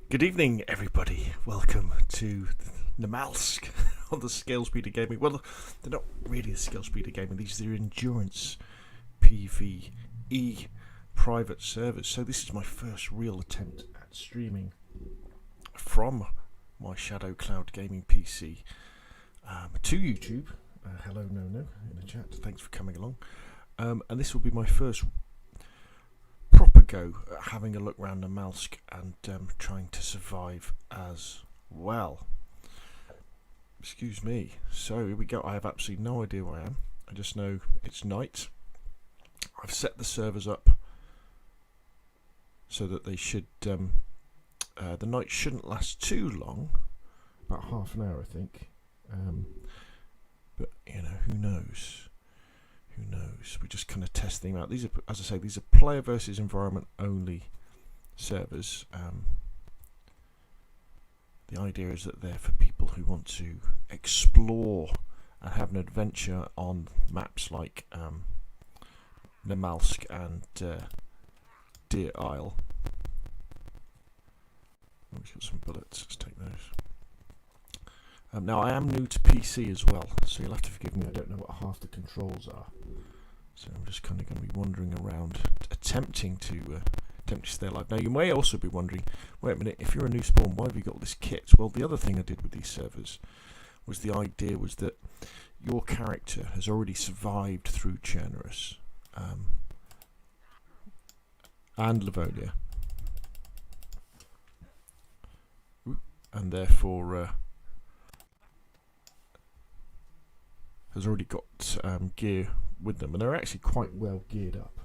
Good evening, everybody. Welcome to Namalsk on the Scale Speeder Gaming. Well, they're not really the Scale Speeder Gaming. These are endurance PVE private servers. So this is my first real attempt at streaming from my Shadow Cloud Gaming PC to YouTube. Hello, No in the chat. Thanks for coming along. And this will be my first proper go at having a look around Namalsk and trying to survive as well. Excuse me. So here we go. I have absolutely no idea where I am. I just know it's night. I've set the servers up so that they should the night shouldn't last too long, about half an hour I think, but you know, who knows. Who knows? We're just kind of testing them out. These are, as I say, these are player versus environment only servers. The idea is that they're for people who want to explore and have an adventure on maps like Namalsk and Deer Isle. Oh, we've got some bullets. Let's take those. Now I am new to PC as well, so you'll have to forgive me. I don't know what half the controls are, so I'm just kind of going to be wandering around, attempting to stay alive. Now you may also be wondering, wait a minute, if you're a new spawn, why have you got all this kit? Well, the other thing I did with these servers was the idea was that your character has already survived through Chernerus and Livonia, and therefore has already got gear with them, and they're actually quite well geared up.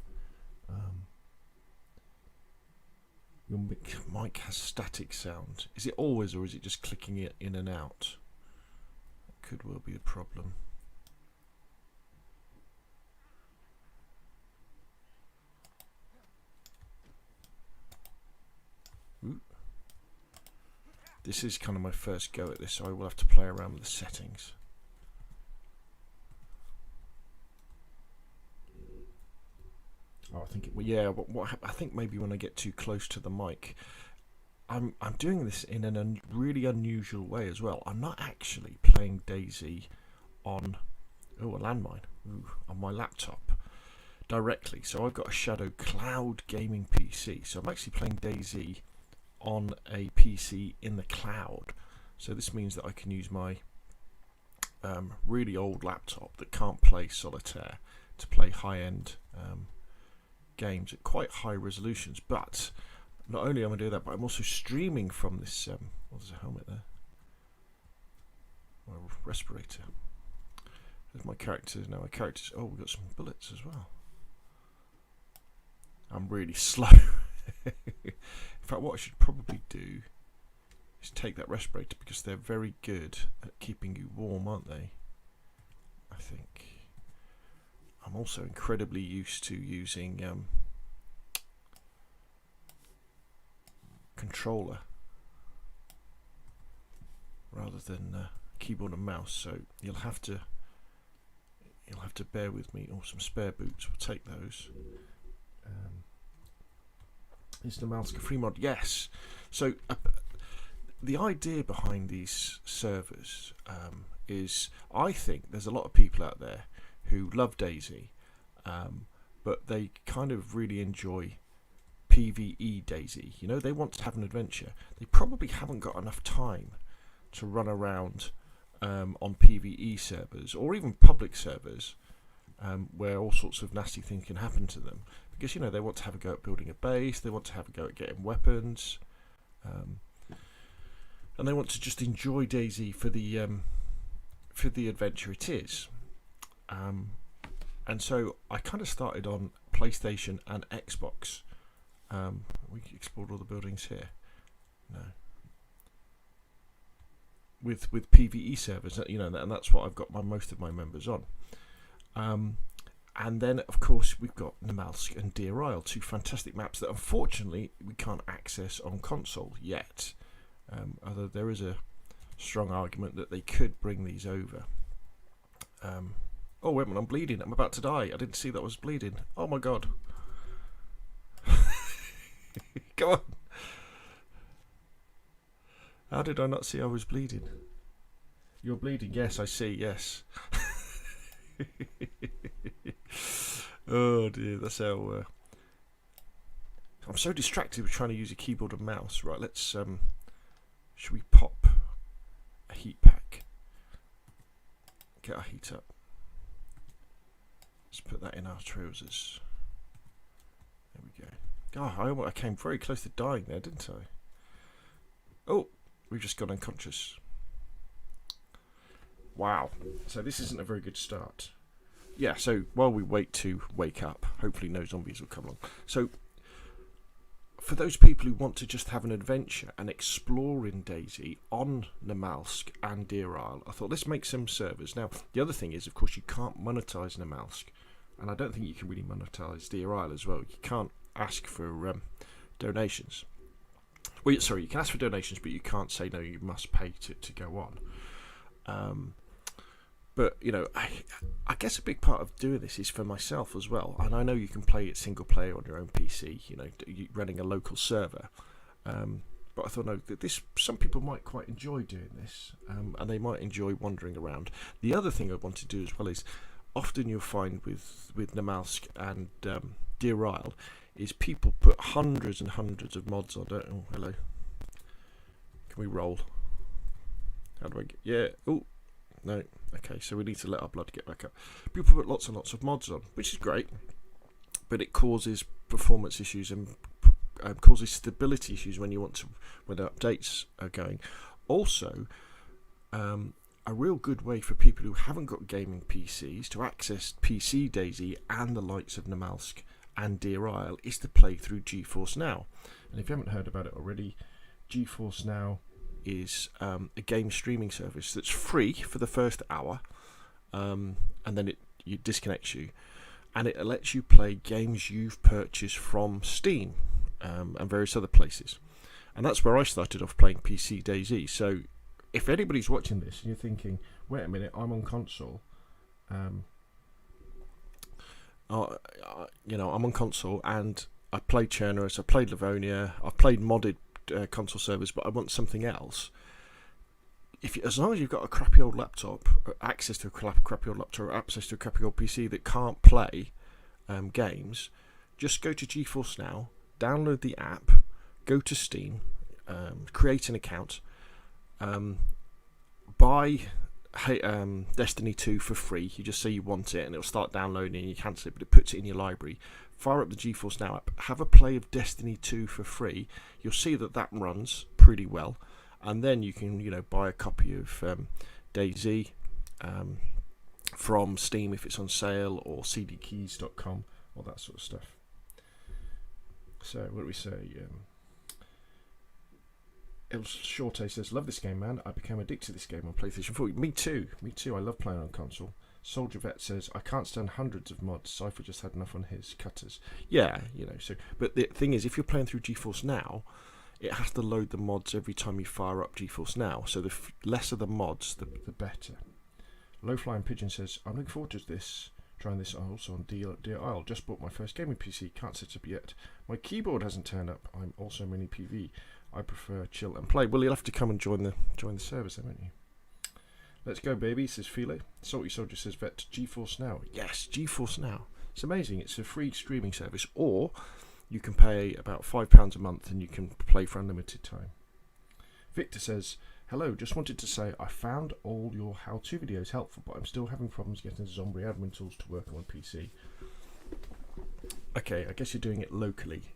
Your mic has static sound. Is it always, or is it just clicking it in and out? That could well be a problem. Ooh. This is kind of my first go at this, so I will have to play around with the settings. Oh, I think it, well, yeah. What I think maybe when I get too close to the mic, I'm doing this in a really unusual way as well. I'm not actually playing DayZ on a landmine on my laptop directly. So I've got a Shadow Cloud Gaming PC. So I'm actually playing DayZ on a PC in the cloud. So this means that I can use my really old laptop that can't play solitaire to play high-end games at quite high resolutions. But not only am I doing that, but I'm also streaming from this there's a helmet there, my respirator. There's my characters. Now my characters, oh, we've got some bullets as well. I'm really slow. In fact, what I should probably do is take that respirator, because they're very good at keeping you warm, aren't they? I think. I'm also incredibly used to using controller rather than keyboard and mouse, so you'll have to bear with me. Or some spare boots, we'll take those. Is Namalsk a free mod? Yes. So the idea behind these servers is, I think there's a lot of people out there who love DayZ, but they kind of really enjoy PVE DayZ. You know, they want to have an adventure. They probably haven't got enough time to run around on PVE servers, or even public servers, where all sorts of nasty things can happen to them. Because, you know, they want to have a go at building a base, they want to have a go at getting weapons, and they want to just enjoy DayZ for the adventure it is. And so I kind of started on PlayStation and Xbox. We explored all the buildings here. No. With PVE servers, you know, and that's what I've got most of my members on. And then, of course, we've got Namalsk and Deer Isle, two fantastic maps that unfortunately we can't access on console yet. Although there is a strong argument that they could bring these over. Oh, wait a minute, I'm bleeding. I'm about to die. I didn't see that I was bleeding. Oh my god. Come on. How did I not see I was bleeding? You're bleeding. Yes, I see. Yes. Oh dear, that's how. I'm so distracted with trying to use a keyboard and mouse. Right, let's. Should we pop a heat pack? Get our heat up. Let's put that in our trousers. There we go. God, I came very close to dying there, didn't I? Oh, we've just gone unconscious. Wow. So this isn't a very good start. Yeah, so while we wait to wake up, hopefully no zombies will come along. So, for those people who want to just have an adventure and explore in DayZ on Namalsk and Deer Isle, I thought let's make some servers. Now, the other thing is, of course, you can't monetize Namalsk, and I don't think you can really monetize Deer Isle as well. You can't ask for donations. Well, sorry, you can ask for donations, but you can't say no, you must pay to go on. But, you know, I guess a big part of doing this is for myself as well. And I know you can play it single player on your own PC, you know, running a local server. But I thought, no, some people might quite enjoy doing this, and they might enjoy wandering around. The other thing I want to do as well is, often you'll find with Namalsk and Deer Isle, is people put hundreds and hundreds of mods on. Oh, hello. Can we roll? How do I get... Yeah. Oh, no. Okay, so we need to let our blood get back up. People put lots and lots of mods on, which is great, but it causes performance issues and causes stability issues when the updates are going. Also, a real good way for people who haven't got gaming PCs to access PC DayZ and the likes of Namalsk and Deer Isle is to play through GeForce Now. And if you haven't heard about it already, GeForce Now is a game streaming service that's free for the first hour, and then it disconnects you, and it lets you play games you've purchased from Steam and various other places. And that's where I started off playing PC DayZ. So if anybody's watching this and you're thinking, wait a minute, I'm on console, you know, I'm on console and I played Chernobyl, I played Livonia, I've played modded console servers, but I want something else. As long as you've got a crappy old laptop, access to a crappy old laptop, or access to a crappy old PC that can't play games, just go to GeForce Now, download the app, go to Steam, create an account, buy Destiny 2 for free. You just say you want it and it'll start downloading, you cancel it, but it puts it in your library. Fire up the GeForce Now app, have a play of Destiny 2 for free. You'll see that runs pretty well, and then you can, you know, buy a copy of DayZ from Steam if it's on sale, or cdkeys.com, all that sort of stuff. So what do we say? El Shorte says, love this game, man. I became addicted to this game on PlayStation 4. Me too. I love playing on console. Soldier Vet says, I can't stand hundreds of mods. Cypher just had enough on his cutters. Yeah, you know, so, but the thing is, if you're playing through GeForce Now, it has to load the mods every time you fire up GeForce Now. So the less of the mods, the better. Low Flying Pigeon says, I'm looking forward to trying this also on Deer Isle. Just bought my first gaming PC, can't set up yet. My keyboard hasn't turned up. I'm also mini PV. I prefer chill and play. Well, you'll have to come and join the service then, won't you? Let's go, baby, says Philo. Salty Soldier says, Vet, GeForce Now. Yes, GeForce Now. It's amazing. It's a free streaming service, or you can pay about £5 a month and you can play for unlimited time. Victor says, hello, just wanted to say I found all your how-to videos helpful, but I'm still having problems getting zombie admin tools to work on PC. Okay, I guess you're doing it locally.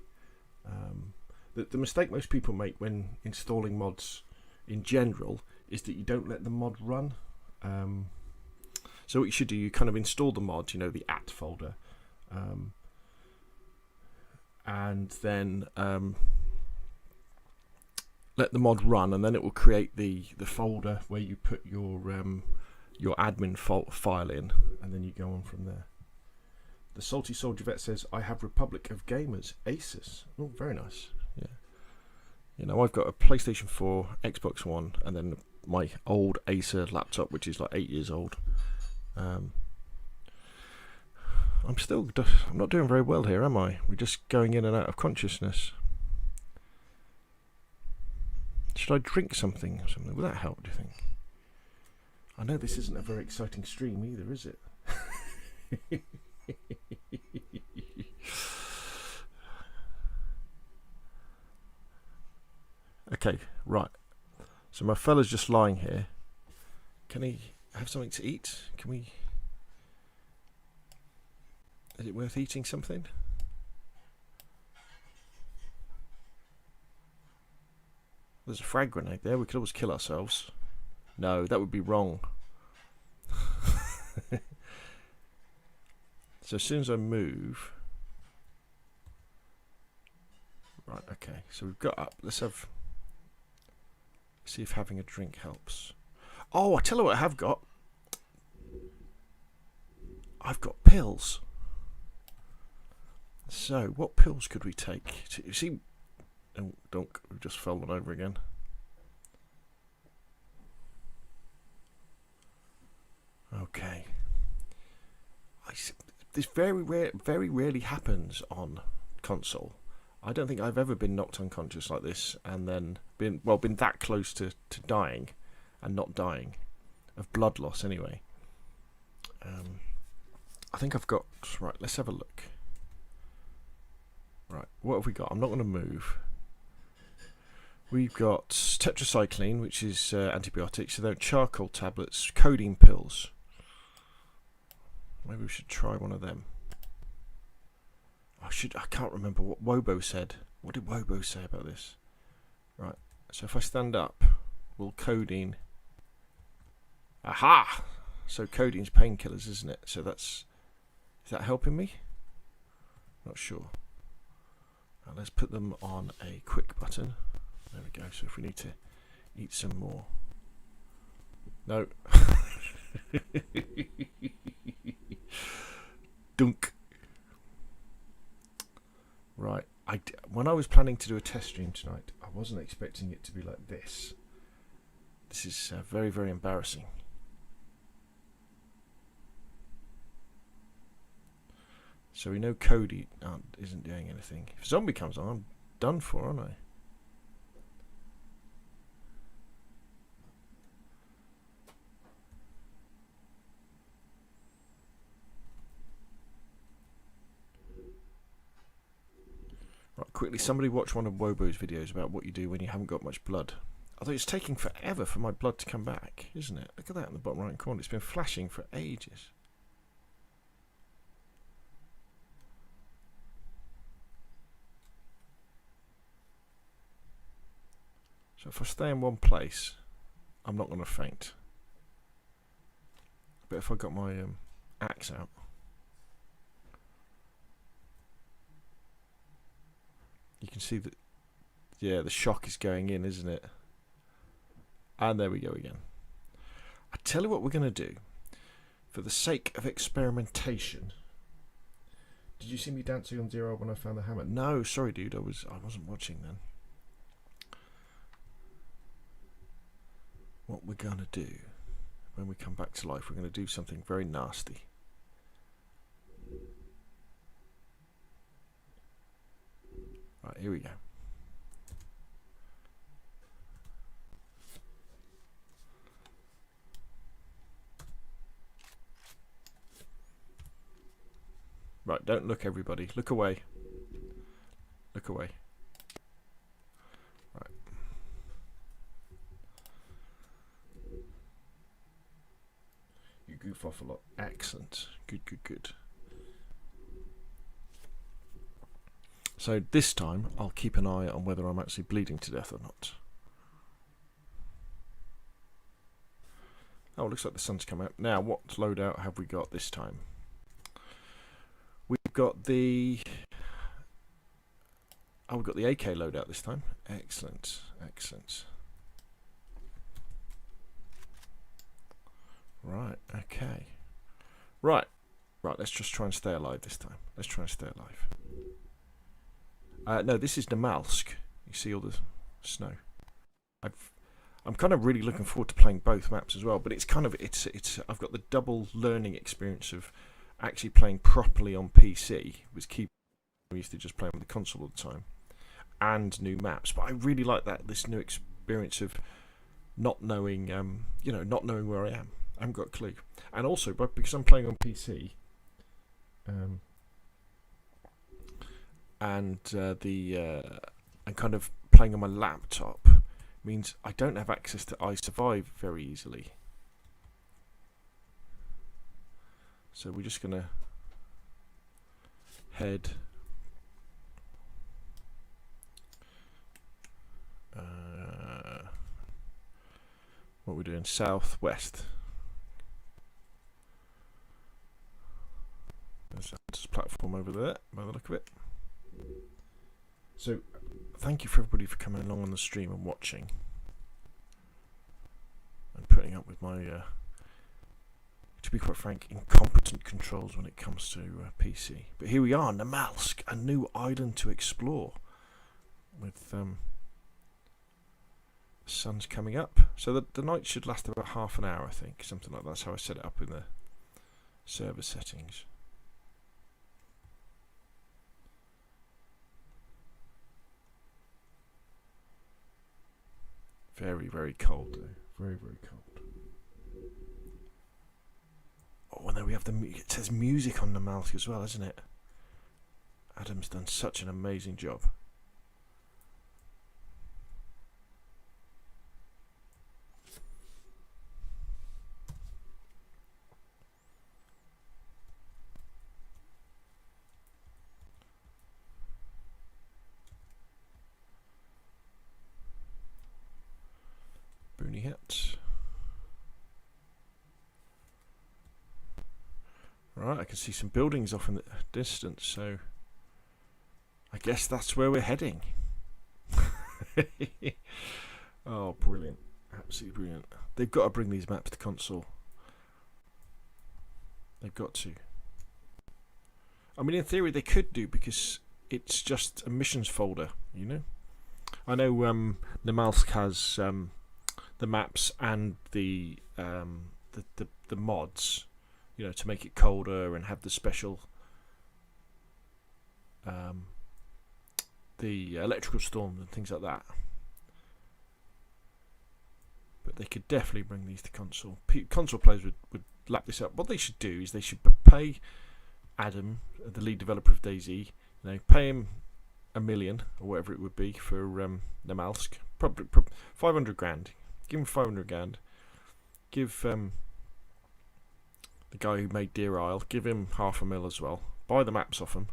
The mistake most people make when installing mods in general is that you don't let the mod run. So what you should do, you kind of install the mod, you know, the at folder, and then let the mod run, and then it will create the folder where you put your admin file in, and then you go on from there. The Salty Soldier Vet says, I have Republic of Gamers, Asus. Oh, very nice. Yeah. You know, I've got a PlayStation 4, Xbox One, and then my old Acer laptop, which is like 8 years old. I'm not doing very well here, am I? We're just going in and out of consciousness. Should I drink something or something? Will that help, do you think? I know this isn't a very exciting stream either, is it? Okay, right. So my fella's just lying here. Can he have something to eat? Can we... Is it worth eating something? There's a frag grenade there. We could always kill ourselves. No, that would be wrong. So as soon as I move... Right, okay. So we've got up. Let's have... See if having a drink helps. Oh, I tell you what I have got. I've got pills. So, what pills could we take? You see... Oh, dunk. We've just fallen over again. Okay. This very rarely happens on console. I don't think I've ever been knocked unconscious like this and then been that close to dying and not dying. Of blood loss anyway. I think I've got... Right, let's have a look. Right, what have we got? I'm not going to move. We've got tetracycline, which is antibiotics. So they're charcoal tablets, codeine pills. Maybe we should try one of them. I can't remember what Wobo said. What did Wobo say about this? Right. So if I stand up, will codeine... Aha! So codeine's painkillers, isn't it? So that's... Is that helping me? Not sure. Right, let's put them on a quick button. There we go. So if we need to eat some more. No. Dunk. Right. When I was planning to do a test stream tonight, I wasn't expecting it to be like this. This is very, very embarrassing. So we know Cody isn't doing anything. If a zombie comes on, I'm done for, aren't I? Right, quickly, somebody watch one of Wobo's videos about what you do when you haven't got much blood. Although it's taking forever for my blood to come back, isn't it? Look at that in the bottom right corner. It's been flashing for ages. So if I stay in one place, I'm not going to faint. But if I got my axe out... You can see that, yeah, the shock is going in, isn't it? And there we go again. I tell you what we're going to do. For the sake of experimentation. Did you see me dancing on Zero when I found the hammer? No, sorry dude, I wasn't watching then. What we're going to do, when we come back to life, we're going to do something very nasty. Right, here we go. Right, don't look everybody. Look away. Look away. Right. You goof off a lot. Excellent. Good, good, good. So this time, I'll keep an eye on whether I'm actually bleeding to death or not. Oh, looks like the sun's come out. Now, what loadout have we got this time? We've got the... Oh, we've got the AK loadout this time. Excellent, excellent. Right, okay. Right, let's just try and stay alive this time. Let's try and stay alive. No, this is Namalsk. You see all the snow. I'm kind of really looking forward to playing both maps as well, but it's kind of I've got the double learning experience of actually playing properly on PC with keyboard. I used to just play on the console all the time, and new maps. But I really like this new experience of not knowing, not knowing where I am. I haven't got a clue. And also, because I'm playing on PC, and kind of playing on my laptop means I don't have access to iSurvive very easily. So we're just gonna head what we're doing southwest. There's a platform over there by the look of it. So thank you for everybody for coming along on the stream and watching and putting up with my to be quite frank, incompetent controls when it comes to PC. But here we are, Namalsk, a new island to explore with the sun's coming up. So the night should last about half an hour, I think, something like that. That's how I set it up in the server settings. Very, very cold though. Very, very cold. Oh, and then we have it says music on the Namalsk as well, isn't it? Adam's done such an amazing job. Boonie hats. Right, I can see some buildings off in the distance, so I guess that's where we're heading. Oh, brilliant. Absolutely brilliant. They've got to bring these maps to console. They've got to. I mean, in theory, they could do, because it's just a missions folder, you know? I know Namalsk has the maps and the mods, you know, to make it colder and have the special the electrical storms and things like that. But they could definitely bring these to console. Console players would lap this up. What they should do is they should pay Adam, the lead developer of DayZ, you know, pay him $1 million or whatever it would be for Namalsk. Probably 500 grand. Give him 500 grand. Give the guy who made Deer Isle, give him $500,000 as well. Buy the maps off him,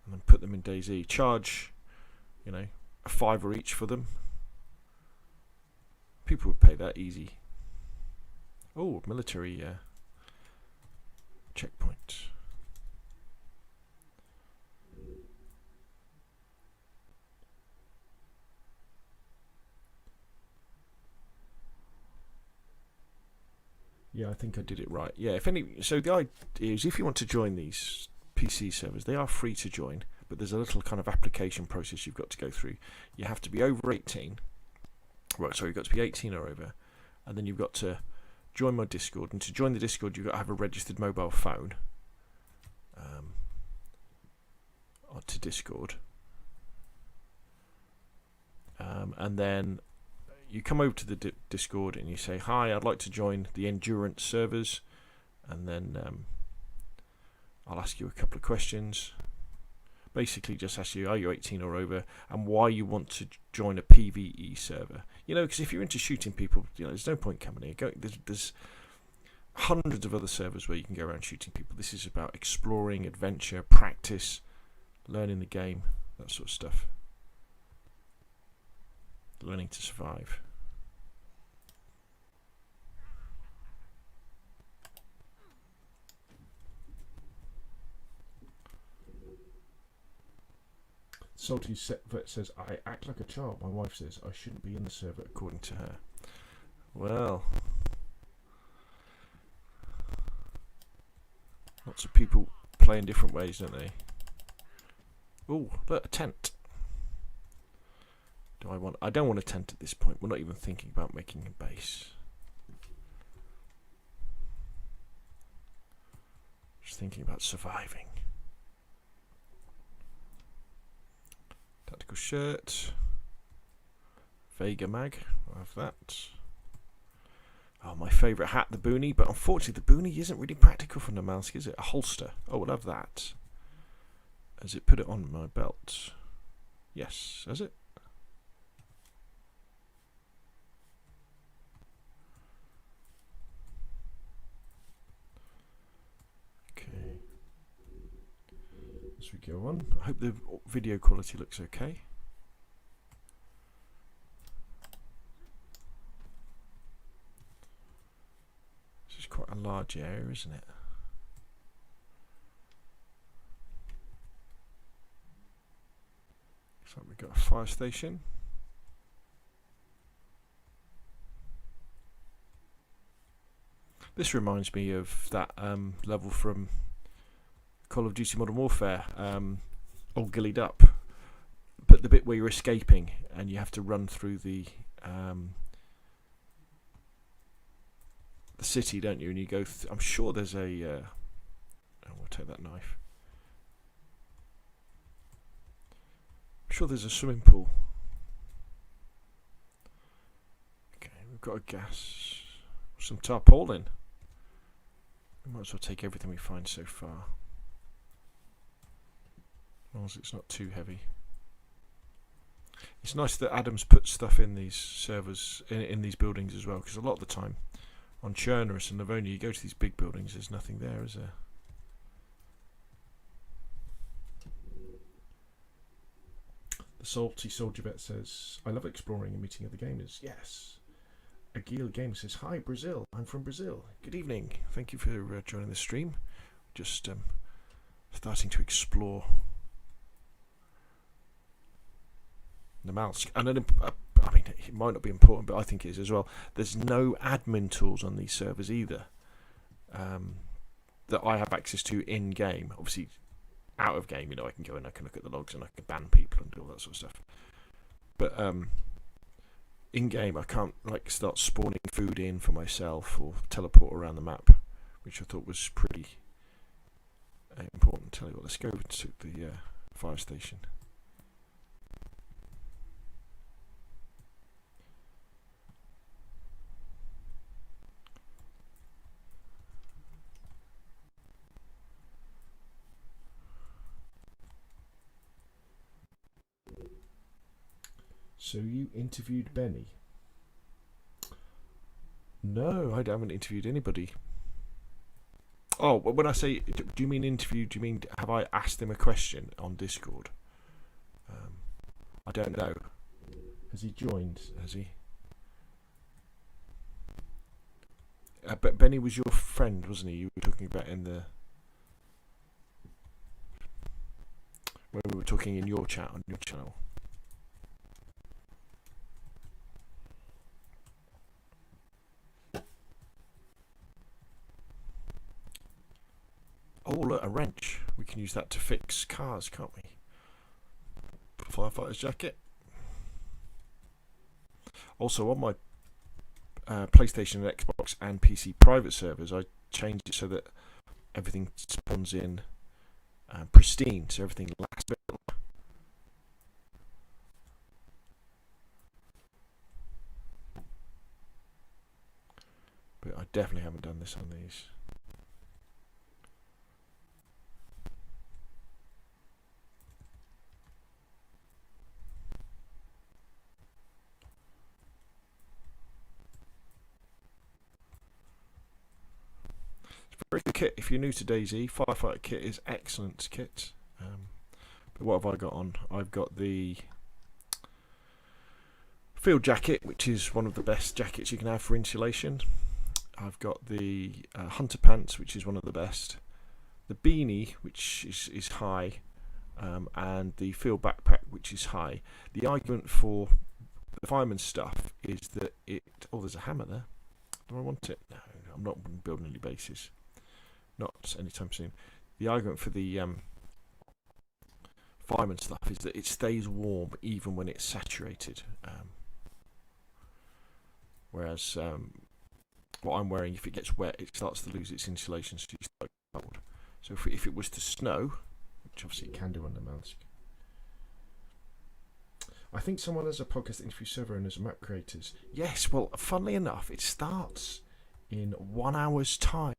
and then put them in DayZ. Charge, you know, a $5 each for them. People would pay that easy. Oh, military checkpoint. Yeah, I think I did it right. Yeah, so the idea is, if you want to join these PC servers, they are free to join, but there's a little kind of application process you've got to go through. You have to be over 18. Right, sorry, you've got to be 18 or over, and then you've got to join my Discord. And to join the Discord, you've got to have a registered mobile phone to Discord. And then you come over to the Discord and you say, hi, I'd like to join the Endurance servers, and then I'll ask you a couple of questions. Basically just ask you, are you 18 or over, and why you want to join a PVE server. You know, because if you're into shooting people, you know, there's no point coming here. There's hundreds of other servers where you can go around shooting people. This is about exploring, adventure, practice, learning the game, that sort of stuff. Learning to survive. Salty Vet says, I act like a child. My wife says I shouldn't be in the server, according to her. Well, lots of people play in different ways, don't they? Oh, look, a tent. I don't want a tent at this point. We're not even thinking about making a base. Just thinking about surviving. Tactical shirt. Vega mag. I have that. Oh, my favourite hat, the boonie. But unfortunately, the boonie isn't really practical for Namalsk, is it? A holster. Oh, we'll have that. Has it put it on my belt? Yes, has it? Okay. As we go on, I hope the video quality looks okay. This is quite a large area, isn't it? Looks like we've got a fire station. This reminds me of that level from Call of Duty Modern Warfare, all gillied up, but the bit where you're escaping and you have to run through the city, don't you? And you go. I'm sure there's a. Oh, we'll take that knife. I'm sure there's a swimming pool. Okay, we've got a gas, some tarpaulin. We might as well take everything we find so far, as long as it's not too heavy. It's nice that Adam's put stuff in these servers, in these buildings as well, because a lot of the time on Chernerus and Livonia you go to these big buildings, there's nothing there, is there? The Salty Soldier Vet says, I love exploring and meeting other gamers. Yes. Agil Gamer says, hi Brazil, I'm from Brazil. Good evening, thank you for joining the stream. Just starting to explore Namalsk. And then, I mean, it might not be important, but I think it is as well. There's no admin tools on these servers either that I have access to in game. Obviously, out of game, you know, I can go in, I can look at the logs, and I can ban people and do all that sort of stuff. But in game, I can't like start spawning food in for myself or teleport around the map, which I thought was pretty important. Tell you what, let's go to the fire station. So you interviewed Benny? No, I haven't interviewed anybody. Oh, when I say, do you mean interview, do you mean have I asked him a question on Discord? I don't know. Has he joined? Has he? But Benny was your friend, wasn't he? You were talking about in the... when we were talking in your chat on your channel. Oh, look, a wrench. We can use that to fix cars, can't we? Firefighter's jacket. Also, on my PlayStation and Xbox and PC private servers, I changed it so that everything spawns in pristine, so everything lasts a bit longer. But I definitely haven't done this on these. Very good kit. If you're new to DayZ, Firefighter kit is excellent kit. But what have I got on? I've got the field jacket, which is one of the best jackets you can have for insulation. I've got the hunter pants, which is one of the best. The beanie, which is high, and the field backpack, which is high. The argument for the fireman stuff is that it... Oh, there's a hammer there. Do I want it? No, I'm not building any bases. Not anytime soon. The argument for the fireman stuff is that it stays warm even when it's saturated. Whereas what I'm wearing, if it gets wet, it starts to lose its insulation, so you start cold. So if it was to snow, which obviously it can do on Namalsk. I think someone has a podcast that interviews server owners and map creators. Yes, well, funnily enough, it starts in 1 hour's time.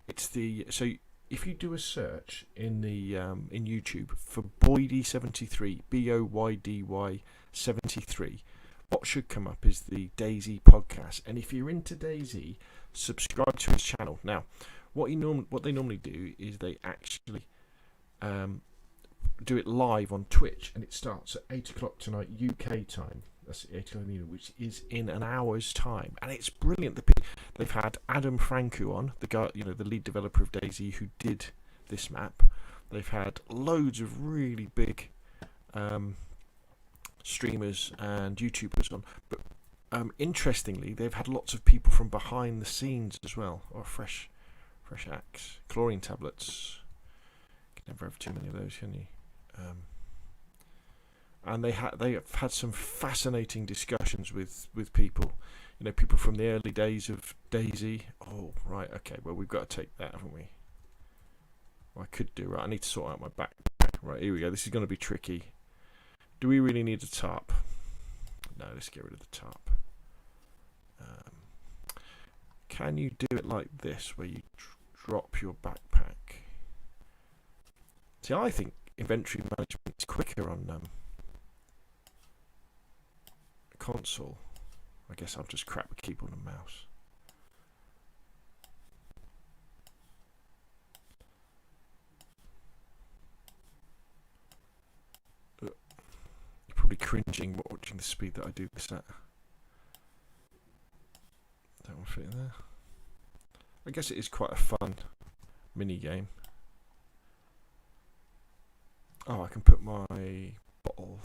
It's the so if you do a search in the in YouTube for Boydy73, BOYDY 73, what should come up is the DayZ podcast. And if you're into DayZ, subscribe to his channel. Now, what they normally do is they actually do it live on Twitch, and it starts at 8 o'clock tonight UK time. That's 8 o'clock in the evening, which is in an hour's time, and it's brilliant. They've had Adam Franku on, the guy, the lead developer of DayZ, who did this map. They've had loads of really big streamers and YouTubers on, but interestingly, they've had lots of people from behind the scenes as well. Or fresh axe, chlorine tablets. You can never have too many of those, can you? And they have had some fascinating discussions with people, people from the early days of DayZ. Oh, right, okay. Well, we've got to take that, haven't we? Well, I could do right. I need to sort out my backpack. Right, here we go. This is going to be tricky. Do we really need a tarp? No, let's get rid of the tarp. Can you do it like this, where you drop your backpack? See, I think inventory management is quicker on console. I guess I'm just crap with keyboard and mouse. You're probably cringing watching the speed that I do this at. Don't want to fit in there. I guess it is quite a fun mini game. Oh, I can put my bottle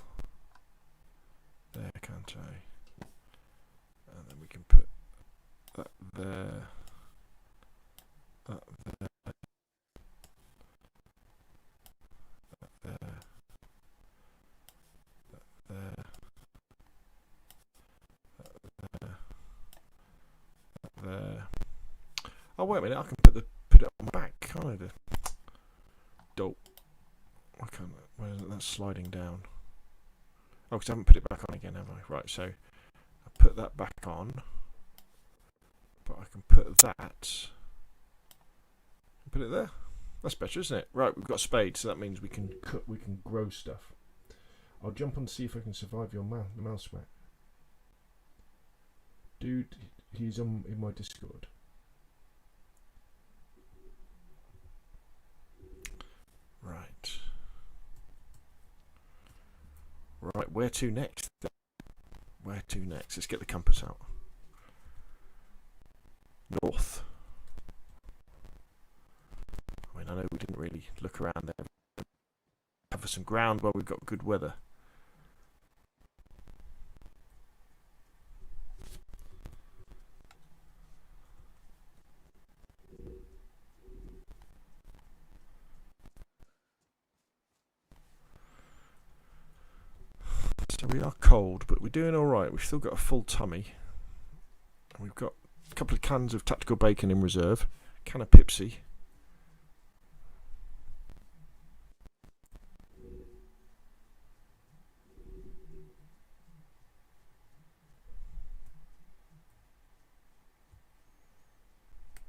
there, can't I? And then we can put that there, that there, that there, that there, that there, that there. Oh, wait a minute! I can put it on my back, can't I? Dope. I can't. Where is it? That's sliding down. Oh, because I haven't put it back on again, have I? Right, so I put that back on, but I can put that. Put it there. That's better, isn't it? Right, we've got a spade, so that means we can cut. We can grow stuff. I'll jump on to see if I can survive your the mouse smack. Dude, he's in my Discord. Right. Right, where to next? Where to next? Let's get the compass out. North. I mean, I know we didn't really look around there. Cover some ground where we've got good weather. So we are cold, but we're doing all right. We've still got a full tummy. We've got a couple of cans of tactical bacon in reserve. Can of Pepsi.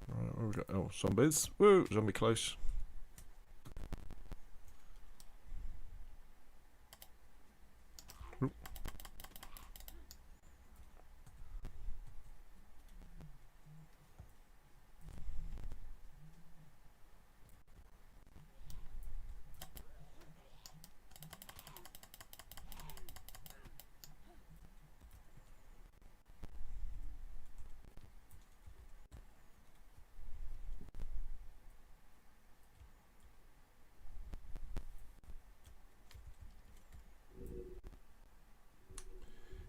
Right, where we got? Oh, zombies! Woo, zombie close.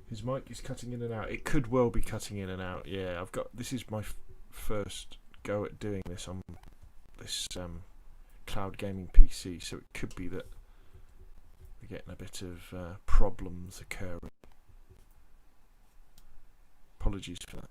His mic is cutting in and out. It could well be cutting in and out. Yeah, I've got. This is my first go at doing this on this cloud gaming PC, so it could be that we're getting a bit of problems occurring. Apologies for that.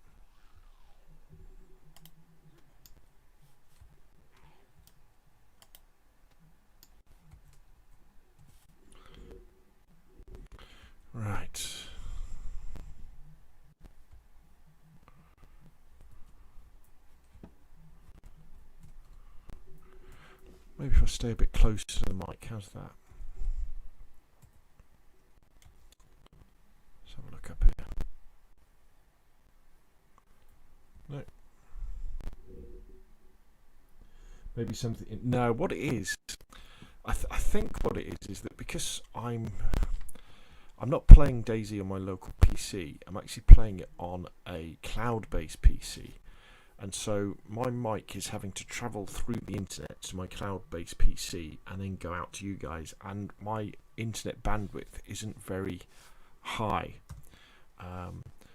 if I stay a bit closer to the mic, how's that? Let's have a look up here. No. Maybe something. No, what it is, I think what it is that because I'm not playing DayZ on my local PC. I'm actually playing it on a cloud-based PC, and so my mic is having to travel through the internet to my cloud-based PC and then go out to you guys. And my internet bandwidth isn't very high,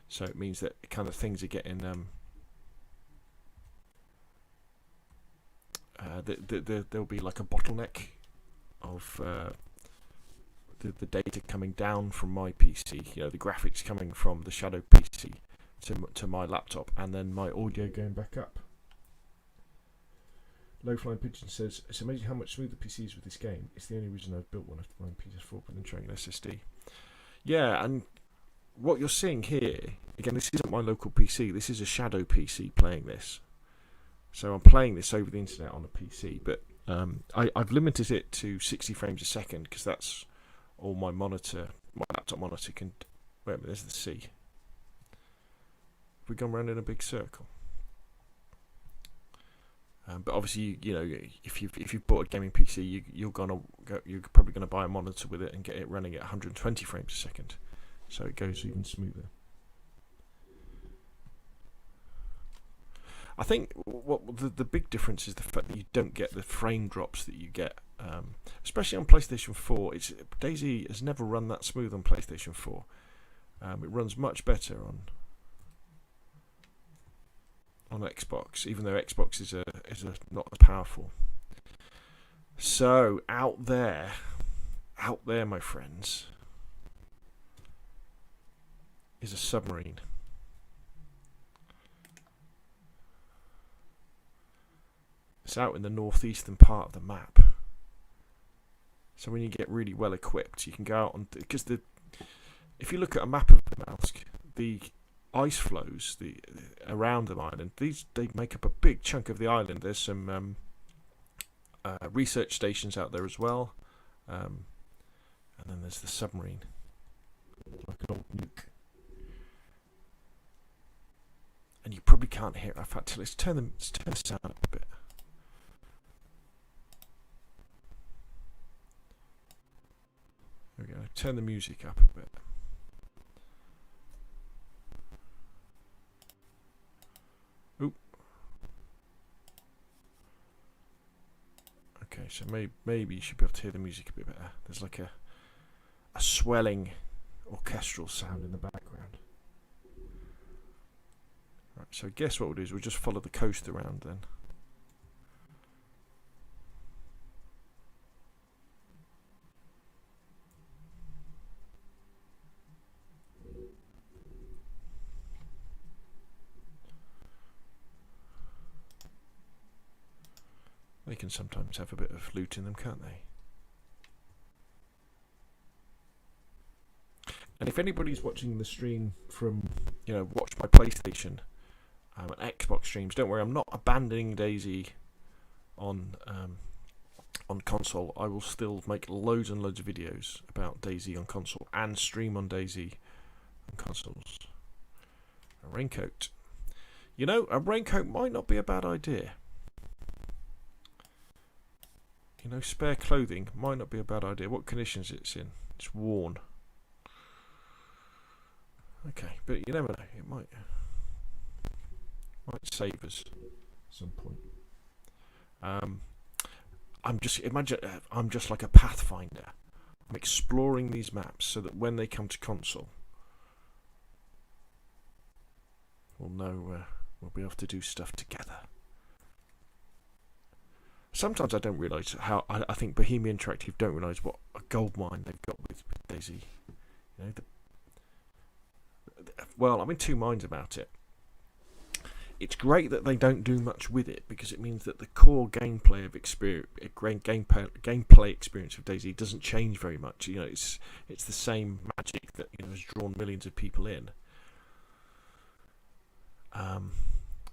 so it means that kind of things are getting there'll be like a bottleneck of the data coming down from my PC, the graphics coming from the shadow PC to my laptop, and then my audio going back up. Low Flying Pigeon says, it's amazing how much smoother PC is with this game. It's the only reason I've built one after buying PS4 but then trying an SSD. Yeah, and what you're seeing here, again, this isn't my local PC, this is a shadow PC playing this. So I'm playing this over the internet on a PC, but I've limited it to 60 frames a second because that's all my laptop monitor can. Wait a minute, there's the C. We've gone round in a big circle. But obviously, if you've bought a gaming PC, you're probably gonna buy a monitor with it and get it running at 120 frames a second, so it goes even smoother. I think what the big difference is the fact that you don't get the frame drops that you get, especially on PlayStation 4. DayZ has never run that smooth on PlayStation 4. It runs much better on Xbox, even though Xbox is not as powerful. So out there, my friends, is a submarine. It's out in the northeastern part of the map. So when you get really well equipped, you can go out because if you look at a map of Namalsk, the ice flows around the island. They make up a big chunk of the island. There's some research stations out there as well, and then there's the submarine, like an old nuke. And you probably can't hear it. In fact, let's turn the sound up a bit. There we go. Turn the music up a bit. Oop. Okay, so maybe you should be able to hear the music a bit better. There's like a swelling orchestral sound in the background. Right, so I guess what we'll do is we'll just follow the coast around then. They can sometimes have a bit of loot in them, can't they? And if anybody's watching the stream from, watch my PlayStation and Xbox streams, don't worry, I'm not abandoning DayZ on console. I will still make loads and loads of videos about DayZ on console and stream on DayZ on consoles. A raincoat. A raincoat might not be a bad idea. Spare clothing might not be a bad idea. What conditions it's in? It's worn. Okay, but you never know. It might save us at some point. I'm just like a pathfinder. I'm exploring these maps so that when they come to console, we'll know we'll be able to do stuff together. Sometimes I don't realise how I think Bohemia Interactive don't realise what a gold mine they've got with DayZ. Well, I'm in two minds about it. It's great that they don't do much with it because it means that the core gameplay experience of DayZ doesn't change very much. It's the same magic that has drawn millions of people in.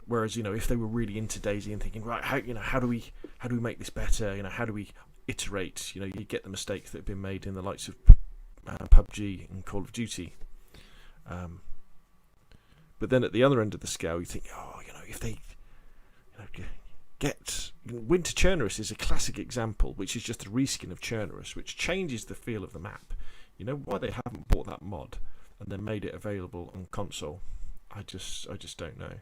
Whereas, if they were really into DayZ and thinking, right, how do we make this better? How do we iterate? You get the mistakes that have been made in the likes of PUBG and Call of Duty. But then at the other end of the scale, you think, if they get Winter Chernarus is a classic example, which is just a reskin of Chernarus, which changes the feel of the map. Why they haven't bought that mod and then made it available on console, I just don't know.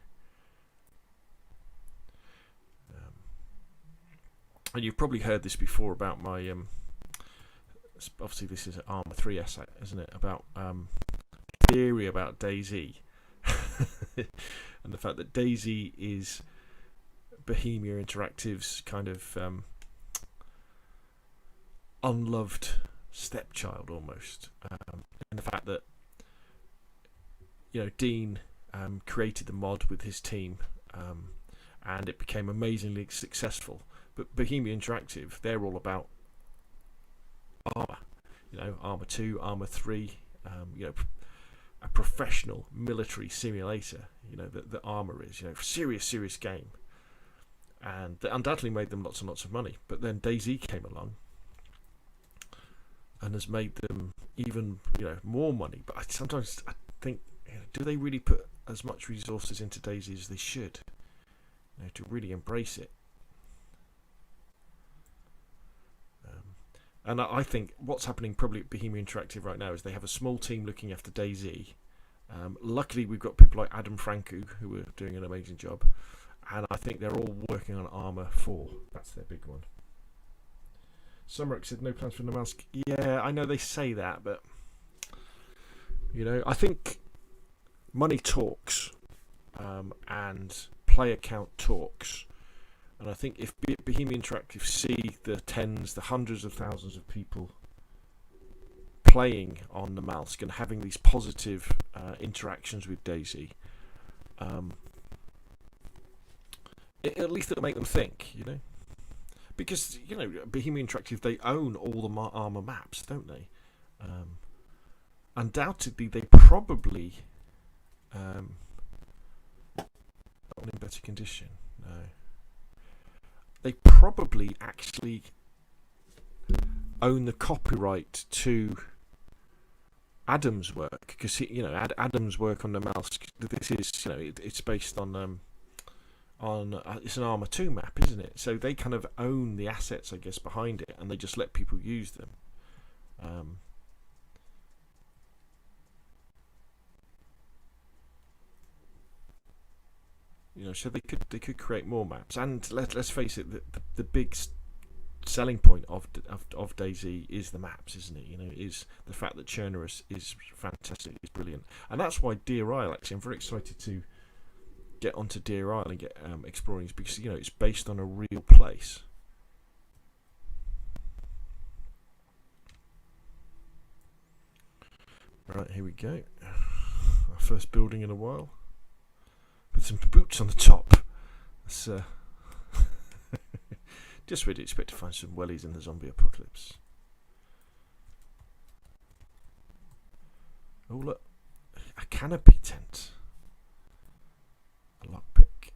And you've probably heard this before about my obviously this is an Arma 3 essay, isn't it, about theory about DayZ and the fact that DayZ is Bohemia Interactive's kind of unloved stepchild almost, and the fact that Dean created the mod with his team, and it became amazingly successful. But Bohemia Interactive, they're all about Arma, Arma 2, Arma 3, a professional military simulator, that Arma is, serious game. And that undoubtedly made them lots and lots of money. But then DayZ came along and has made them even, more money. But sometimes I think, do they really put as much resources into DayZ as they should, to really embrace it? And I think what's happening probably at Bohemia Interactive right now is they have a small team looking after DayZ. Luckily, we've got people like Adam Franku who are doing an amazing job. And I think they're all working on Arma 4. That's their big one. Summerek said no plans for Namalsk. Yeah, I know they say that, but I think money talks, and player count talks. And I think if Bohemia Interactive see the tens, the hundreds of thousands of people playing on Namalsk and having these positive interactions with DayZ, at least it'll make them think, because Bohemia Interactive, they own all the Arma maps, don't they? Undoubtedly, they probably not in better condition. No, they probably actually own the copyright to Adam's work, because Adam's work on Namalsk. This is it's based on it's an Arma 2 map, isn't it? So they kind of own the assets, I guess, behind it, and they just let people use them. So they could create more maps. And let's face it, the big selling point of DayZ is the maps, isn't it? Is the fact that Chernarus is fantastic, is brilliant, and that's why Deer Isle. Actually, I'm very excited to get onto Deer Isle and get exploring, because it's based on a real place. Right, here we go. Our first building in a while, with some boots on the top. That's just really expect to find some wellies in the zombie apocalypse. Oh look, a canopy tent. A lockpick.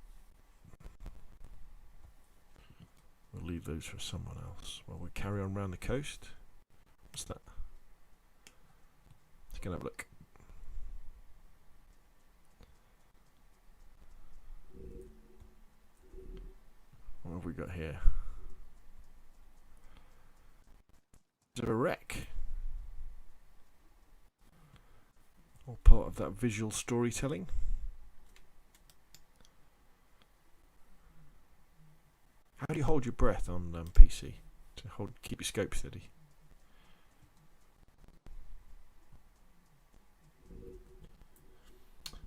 We'll leave those for someone else while we carry on around the coast. What's that? Let's go and have a look. What have we got here? Is there a wreck? All part of that visual storytelling. How do you hold your breath on PC to keep your scope steady?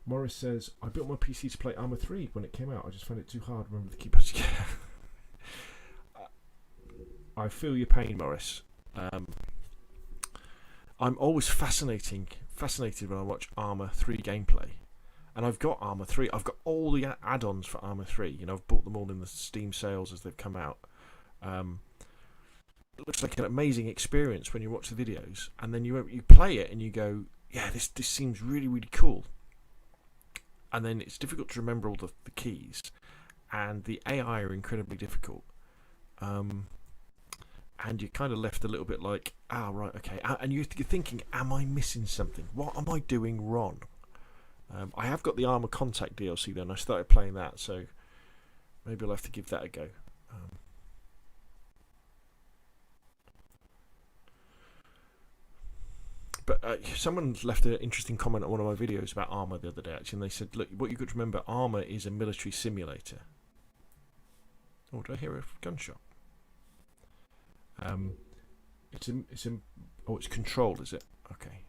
Morris says, I built my PC to play Arma 3 when it came out. I just found it too hard. Remember the keypad. I feel your pain, Morris. I'm always fascinated when I watch Arma 3 gameplay. And I've got Arma 3. I've got all the add-ons for Arma 3. I've bought them all in the Steam sales as they've come out. It looks like an amazing experience when you watch the videos, and then you play it and you go, yeah, this seems really, really cool. and then it's difficult to remember all the keys, and the AI are incredibly difficult. And you're kind of left a little bit like, right, okay. And you're thinking, am I missing something? What am I doing wrong? I have got the Armour Contact DLC then. I started playing that, so maybe I'll have to give that a go. But someone left an interesting comment on one of my videos about Armour the other day, actually, and they said, look, what you've got to remember, Armour is a military simulator. Oh, did I hear a gunshot? It's controlled, is it? Okay.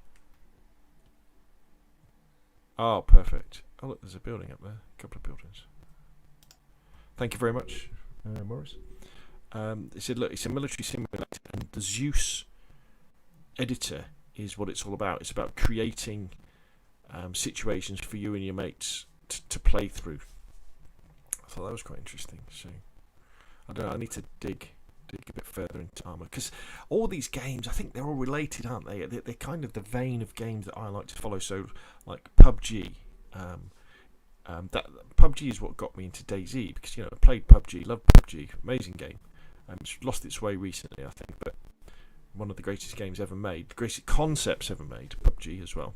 Oh, perfect. Oh, look, there's a building up there. A couple of buildings. Thank you very much, Morris. They said, look, it's a military simulator, and the Zeus editor is what it's all about. It's about creating situations for you and your mates to play through. I thought that was quite interesting. So, I don't know, I need to dig a bit further into Armour, because all these games, I think they're all related, aren't they? They're kind of the vein of games that I like to follow. So, like PUBG, that PUBG is what got me into DayZ, because I played PUBG, loved PUBG, amazing game. It's lost its way recently, I think, but one of the greatest games ever made, the greatest concepts ever made, PUBG as well.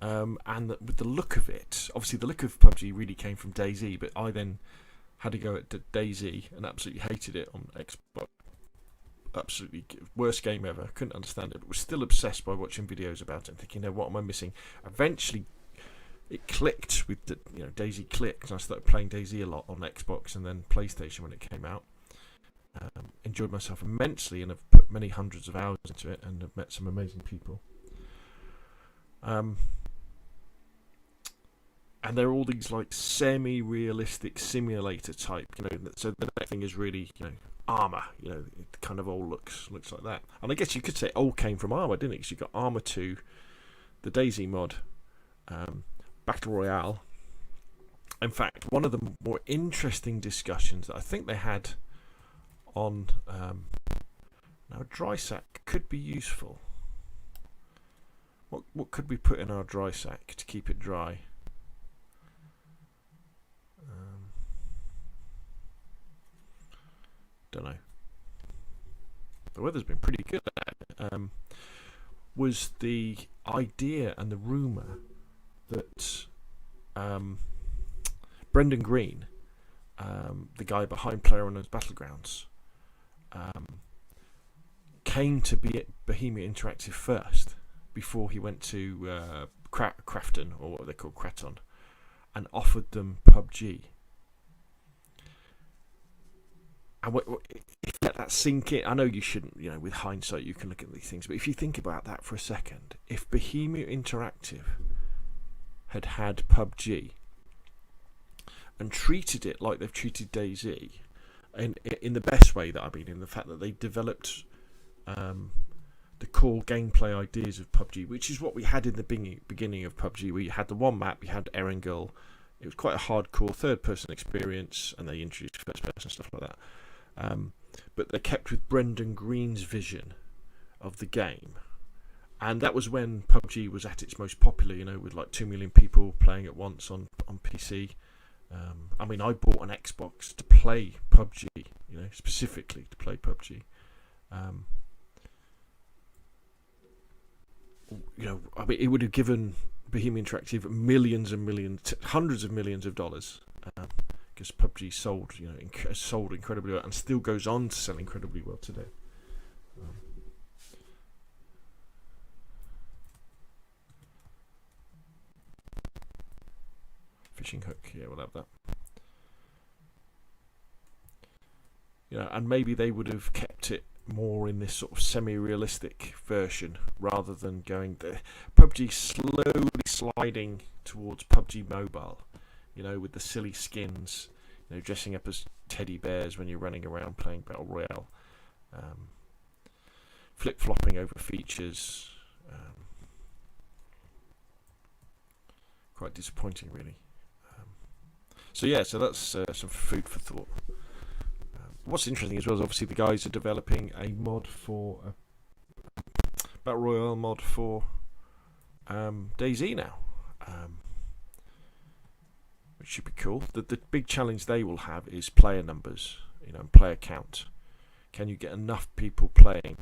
And with the look of it, obviously the look of PUBG really came from DayZ, but I then had to go at DayZ and absolutely hated it on Xbox. Absolutely worst game ever. Couldn't understand it, but was still obsessed by watching videos about it and thinking, what am I missing? Eventually, it clicked with DayZ clicked, and I started playing DayZ a lot on Xbox and then PlayStation when it came out. Enjoyed myself immensely, and have put many hundreds of hours into it, and have met some amazing people. And there are all these like semi-realistic simulator type, so the next thing is really, Armour, it kind of all looks like that. And I guess you could say it all came from Armour, didn't it? Because you got Armour 2, the DayZ mod, Battle Royale. In fact, one of the more interesting discussions that I think they had on now a dry sack could be useful. What could we put in our dry sack to keep it dry? Don't know. The weather's been pretty good. Was the idea and the rumour that Brendan Green, the guy behind PlayerUnknown's Battlegrounds, came to be at Bohemia Interactive first before he went to Crafton, or what they call Kraton, and offered them PUBG. And if you let that sink in, I know you shouldn't, with hindsight you can look at these things, but if you think about that for a second, if Bohemia Interactive had PUBG and treated it like they've treated DayZ, in the best way, that I mean, in the fact that they developed the core gameplay ideas of PUBG, which is what we had in the beginning of PUBG, where you had the one map, you had Erangel. It was quite a hardcore third-person experience, and they introduced first-person stuff like that. But they kept with Brendan Green's vision of the game, and that was when PUBG was at its most popular. With like 2 million people playing at once on PC. I mean, I bought an Xbox to play PUBG, specifically to play PUBG. I mean, it would have given Bohemia Interactive millions and millions, hundreds of millions of dollars, because PUBG sold incredibly well, and still goes on to sell incredibly well today. Fishing hook, yeah, we'll have that. And maybe they would have kept it more in this sort of semi-realistic version rather than going there. PUBG slowly sliding towards PUBG Mobile, with the silly skins, dressing up as teddy bears when you're running around playing Battle Royale, flip-flopping over features. Quite disappointing, really. So that's some food for thought. What's interesting as well is obviously the guys are developing a mod for Battle Royale mod for DayZ now. which should be cool. The big challenge they will have is player numbers, and player count. Can you get enough people playing?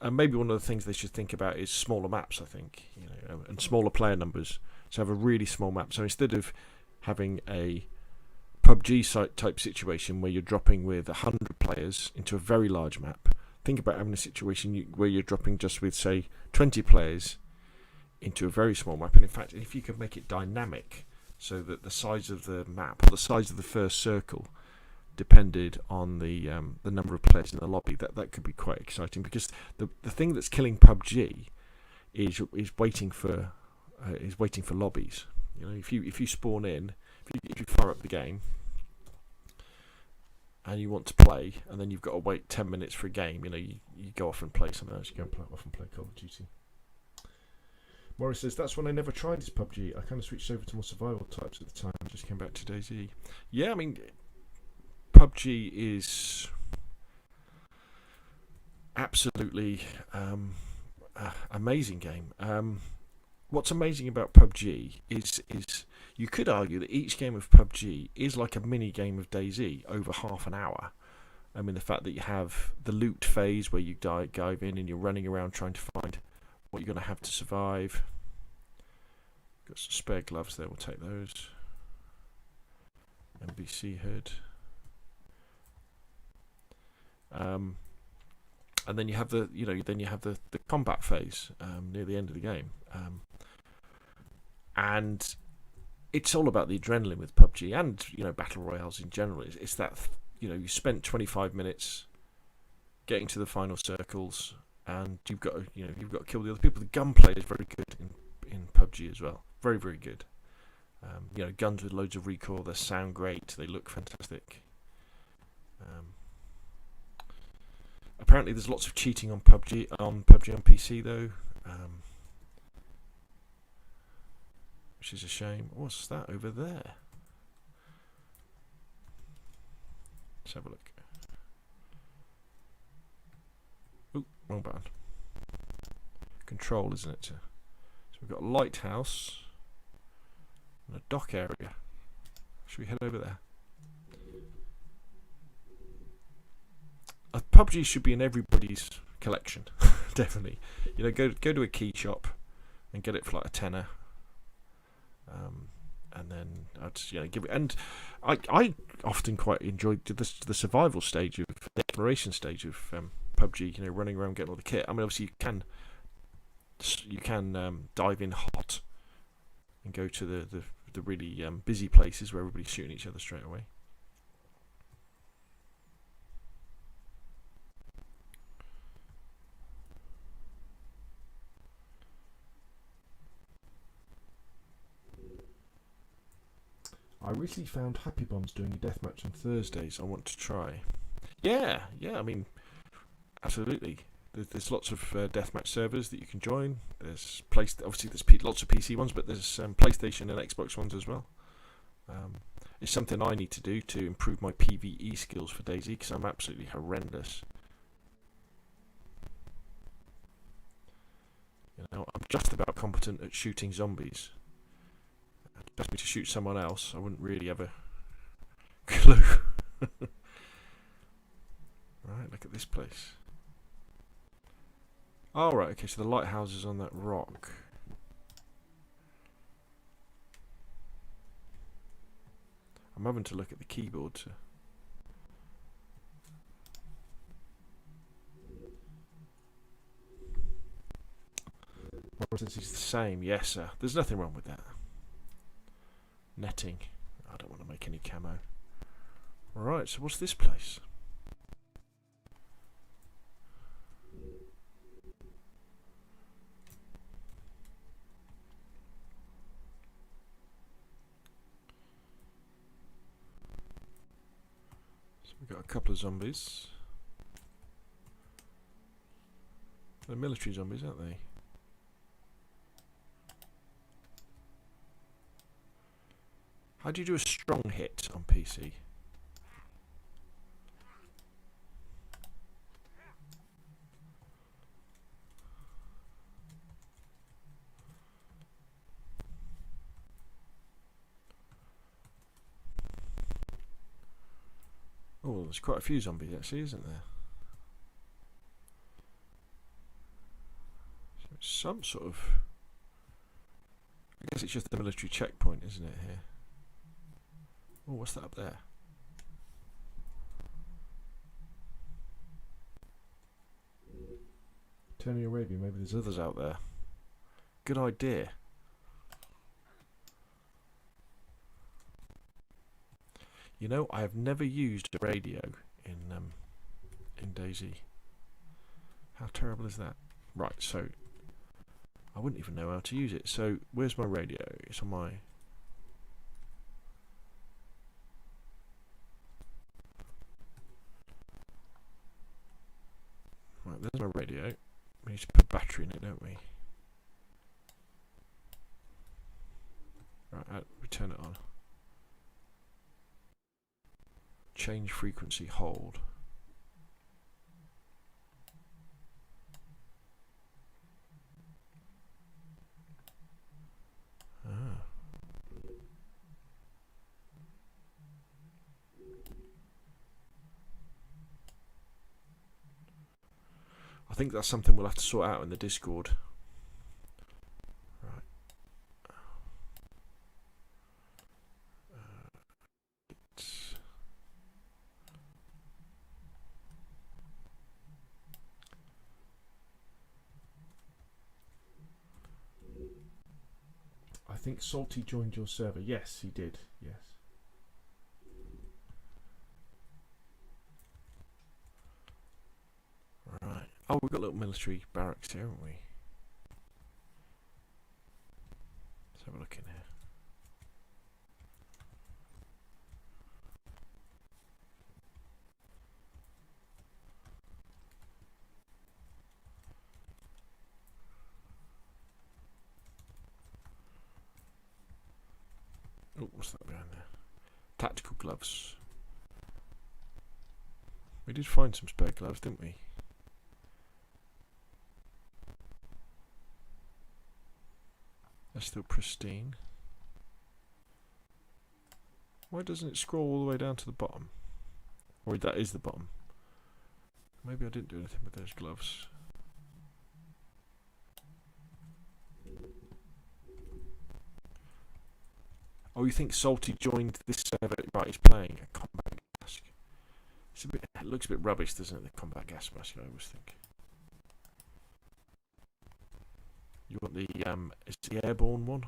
And maybe one of the things they should think about is smaller maps, I think, and smaller player numbers. So have a really small map. So instead of having a PUBG type situation where you're dropping with 100 players into a very large map, think about having a situation where you're dropping just with, say, 20 players into a very small map. And in fact, if you could make it dynamic so that the size of the map or the size of the first circle depended on the number of players in the lobby, that could be quite exciting, because the thing that's killing PUBG is waiting for lobbies. If you spawn in, if you fire up the game and you want to play, and then you've got to wait 10 minutes for a game, you go off and play something else. You go off and play Call of Duty. Morris says, that's when I never tried this PUBG. I kind of switched over to more survival types at the time. I just came back to DayZ. Yeah, I mean, PUBG is absolutely amazing game. What's amazing about PUBG is you could argue that each game of PUBG is like a mini game of DayZ over half an hour. I mean, the fact that you have the loot phase where you dive in and you're running around trying to find what you're going to have to survive. Got some spare gloves there, we'll take those. NBC hood. And then you have the combat phase near the end of the game, and it's all about the adrenaline with PUBG and battle royales in general. It's that you spent 25 minutes getting to the final circles, and you've got to kill the other people. The gunplay is very good in PUBG as well, very very good. Guns with loads of recoil. They sound great. They look fantastic. Apparently, there's lots of cheating on PUBG on PC though, which is a shame. What's that over there? Let's have a look. Ooh, wrong button. Control, isn't it? So we've got a lighthouse and a dock area. Should we head over there? PUBG should be in everybody's collection, definitely. Go to a key shop and get it for like a tenner, and then I'd give it. And I often quite enjoyed the survival stage of the exploration stage of PUBG. Running around getting all the kit. I mean, obviously you can dive in hot and go to the really busy places where everybody's shooting each other straight away. I recently found Happy Bombs doing a deathmatch on Thursdays. I want to try. Yeah. I mean, absolutely. There's lots of deathmatch servers that you can join. There's obviously there's lots of PC ones, but there's PlayStation and Xbox ones as well. It's something I need to do to improve my PVE skills for DayZ, because I'm absolutely horrendous. I'm just about competent at shooting zombies. Asked me to shoot someone else, I wouldn't really have a clue. Right, look at this place. Oh, right, okay, so the lighthouse is on that rock. I'm having to look at the keyboard to... Since it's the same, yes sir. There's nothing wrong with that. Netting. I don't want to make any camo. Right, so what's this place? So we've got a couple of zombies. They're military zombies, aren't they? How do you do a strong hit on PC? there's quite a few zombies actually, isn't there? So it's some sort of... I guess it's just the military checkpoint, isn't it, here? Oh, what's that up there? Turning Arabia, maybe there's others out there. Good idea. You know, I have never used a radio in DayZ. How terrible is that? Right, so I wouldn't even know how to use it. So where's my radio? It's on my... Right, there's my radio. We need to put battery in it, don't we? Right, we turn it on. Change frequency, hold. Ah. I think that's something we'll have to sort out in the Discord. Right. I think Salty joined your server. Yes, he did. Yes. Right. Oh, we've got little military barracks here, haven't we? Let's have a look in here. Oh, what's that behind there? Tactical gloves. We did find some spare gloves, didn't we? They're still pristine. Why doesn't it scroll all the way down to the bottom? Or that is the bottom. Maybe I didn't do anything with those gloves. Oh, you think Salty joined this server? Right, he's playing a combat mask. It's a bit. It looks a bit rubbish, doesn't it? The combat gas mask, I always think. You want the is the airborne one?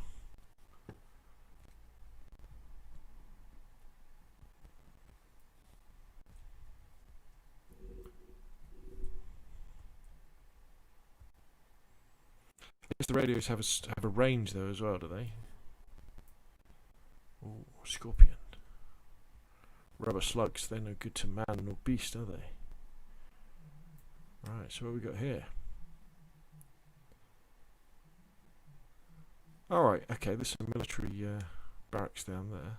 I guess the radios have a range though as well, do they? Oh, scorpion. Rubber slugs, they're no good to man nor beast, are they? Right, so what have we got here? Alright, okay, there's some military barracks down there.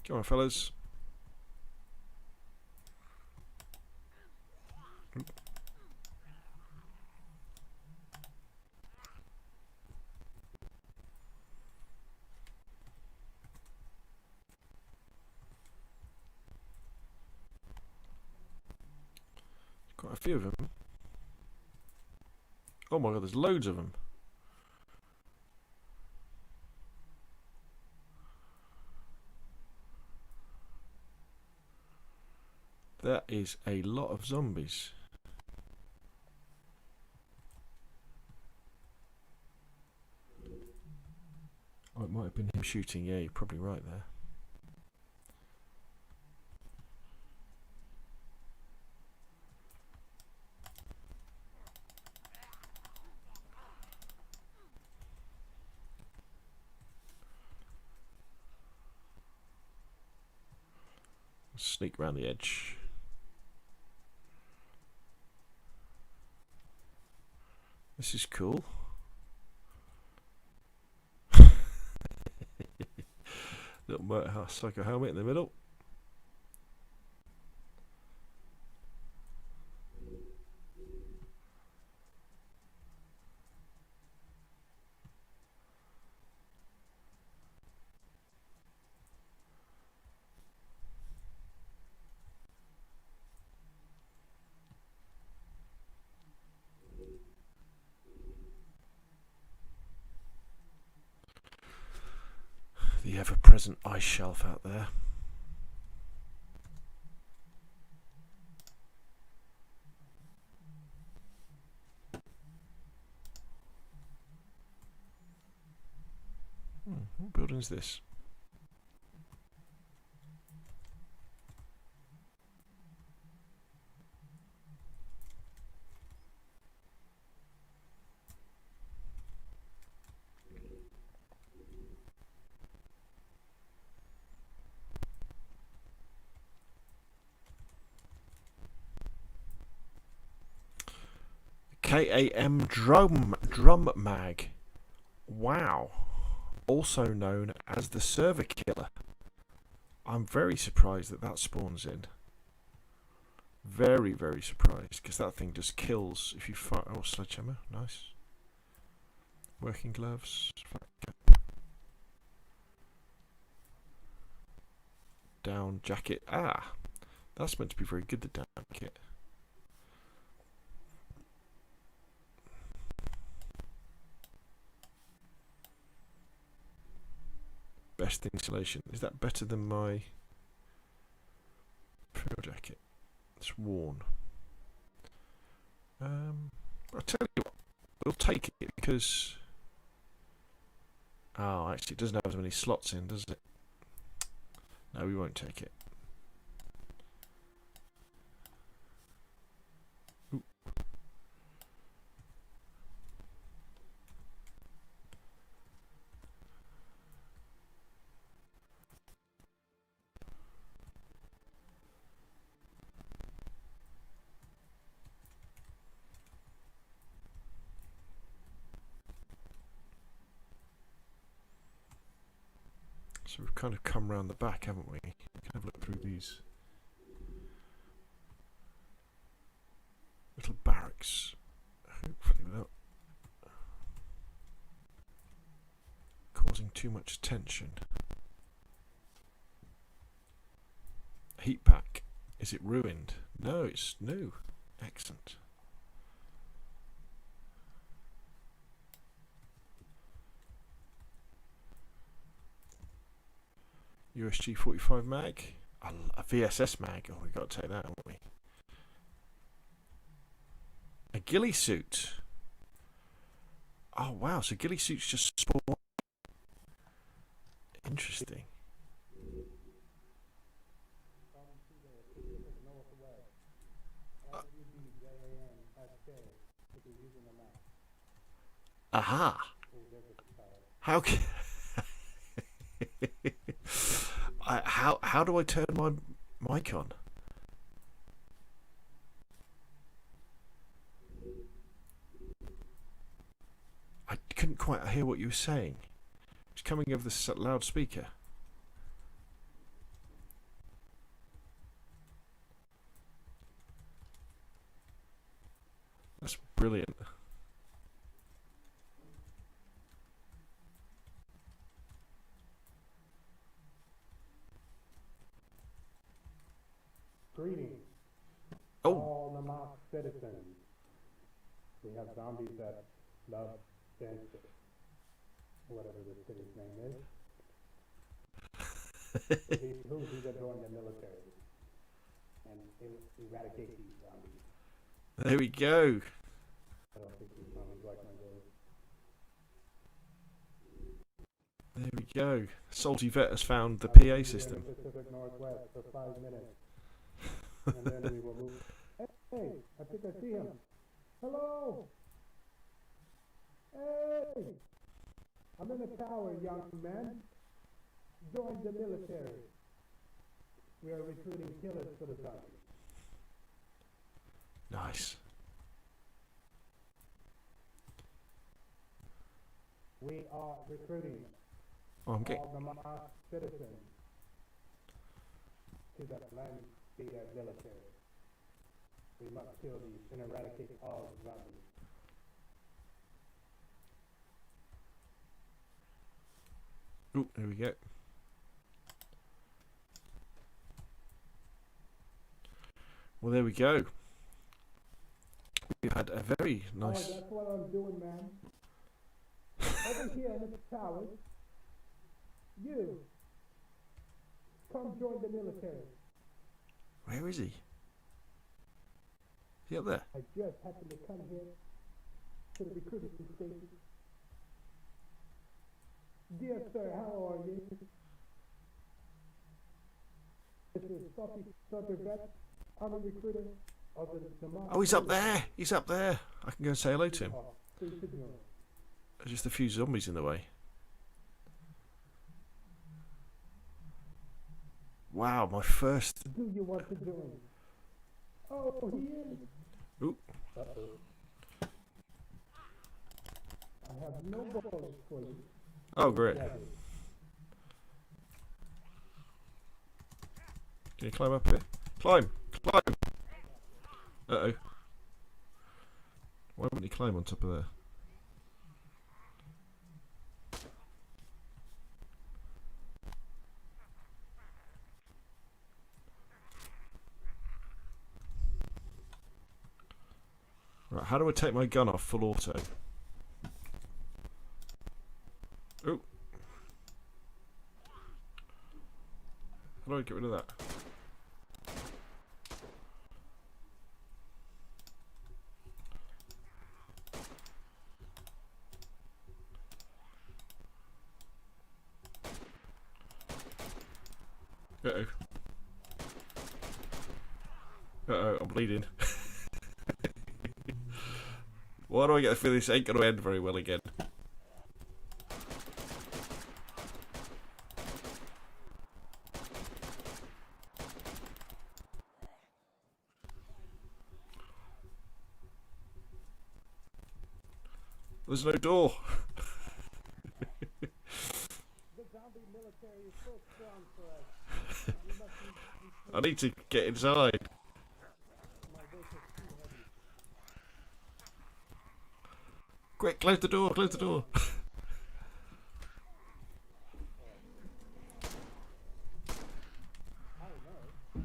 Come on, fellas. Quite a few of them. Oh my god, there's loads of them. That is a lot of zombies. Oh, it might have been him shooting. Yeah, you're probably right there. Sneak around the edge. This is cool. Little motorcycle helmet in the middle. The ever-present ice shelf out there. What building is this? KAM drum mag. Wow. Also known as the server killer. I'm very surprised that that spawns in. Very, very surprised, because that thing just kills if you fire. Oh, sledgehammer. Nice. Working gloves. Down jacket. Ah, that's meant to be very good, the down jacket. Best insulation. Is that better than my drill jacket? It's worn. I'll tell you what, we'll take it because... Oh, actually it doesn't have as many slots in, does it? No, we won't take it. Ooh. So we've kind of come round the back, haven't we? We can have a look through these little barracks. Hopefully without causing too much tension. Heat pack. Is it ruined? No, it's new. Excellent. USG 45 mag, a VSS mag. Oh, we've got to take that, haven't we? A ghillie suit. Oh wow! So ghillie suits just spawn. Interesting. Aha! How can? How do I turn my mic on? I couldn't quite hear what you were saying. It's coming over the loudspeaker. That's brilliant. Greetings, all Namalsk citizens. We have zombies that love dance, whatever the city's name is. These who's that join the military and eradicate these zombies. There we go. I don't think these zombies like my words. There we go. Salty Vet has found the PA system. In the Pacific Northwest for 5 minutes. And then we will move. Hey, I think I see him. Hello. Hey, I'm in the tower, young man. Join the military. We are recruiting killers for the zombies. Nice. We are recruiting Oh, I'm getting. all Namalsk citizens to the land be their military. We must kill these and eradicate all the zombies. Oh, there we go. Well, there we go. We've had a very nice. Oh, that's what I'm doing, man. Over here in the towers, You, come join the military. Where is he? Is he up there? I just happened to come here to the recruiting station. Dear sir, how are you? This is Dr. Vet. I'm a recruiter of the Namalsk. Oh, he's up there. He's up there. I can go and say hello to him. Please sit down. There's just a few zombies in the way. Wow, my first. Do you want to join? Oh, he is. Ooh. Uh-oh. I have no bullets for you. Oh, great. Yeah, Can you climb up here? Climb! Climb! Uh-oh. Why wouldn't he climb on top of there? Right, how do I take my gun off full auto? Oh. How do I get rid of that? Uh-oh. Uh-oh, I'm bleeding. Why do I get the feeling this ain't going to end very well again? There's no door. the zombie military is so strong for us. We must be I need to get inside. my weight is too heavy. Quick, close the door, close the door. I know.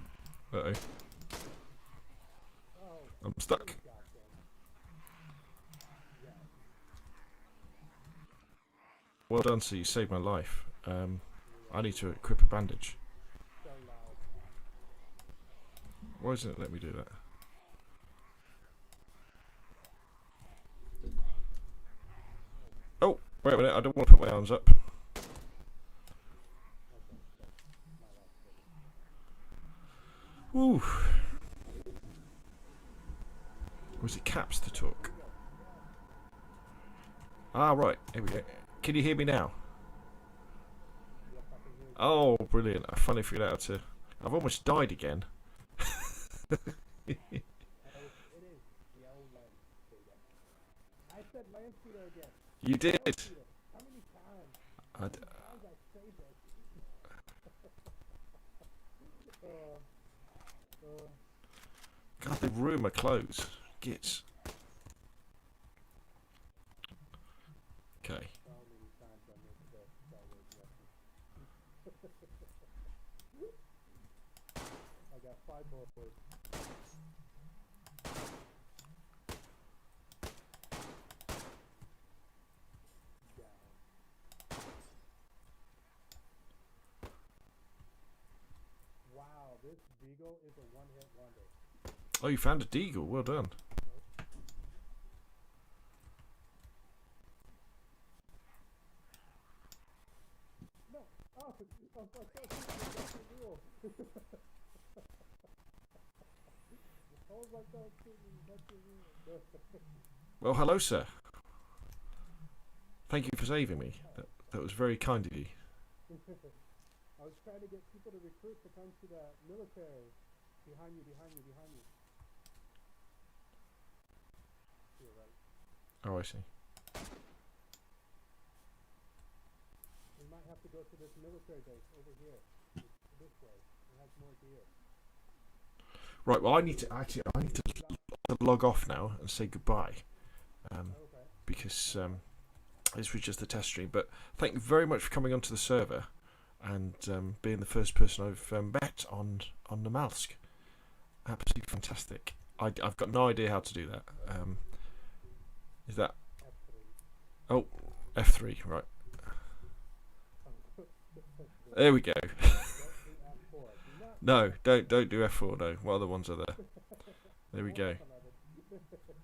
Uh-oh. Oh, I'm stuck. goddamn. Well done, sir, you saved my life. I need to equip a bandage. So loud. Why doesn't it let me do that? Oh, wait a minute, I don't want to put my arms up. Woo! Was it caps to talk? Ah, right, here we go. Can you hear me now? Oh, brilliant. I finally figured out how to... I've almost died again. It is the old land shooter. I said land shooter again. You did! Land shooter. How many times? How many times I say that? God, the room are closed. Gits. Okay. So many times I missed that Star Wars reference. I got 5 more words. Wow, this Deagle is a one-hit wonder. Oh, you found a deagle. Well done. No! Oh, Well, hello, sir. Thank you for saving me. That was very kind of you. I was trying to get people to recruit to come to the military. Behind you, behind you, behind you. You're right. Oh, I see. We might have to go to this military base over here. This way. It has more gear. Right, well, I need to log off now and say goodbye. Okay. Because this was just a test stream. But thank you very much for coming onto the server and being the first person I've met on Namalsk. Absolutely fantastic. I've got no idea how to do that. Is that... F3. Oh, F3, right. There we go. Don't do F4. Do not No, don't do F4. No, what other ones are there? There we go.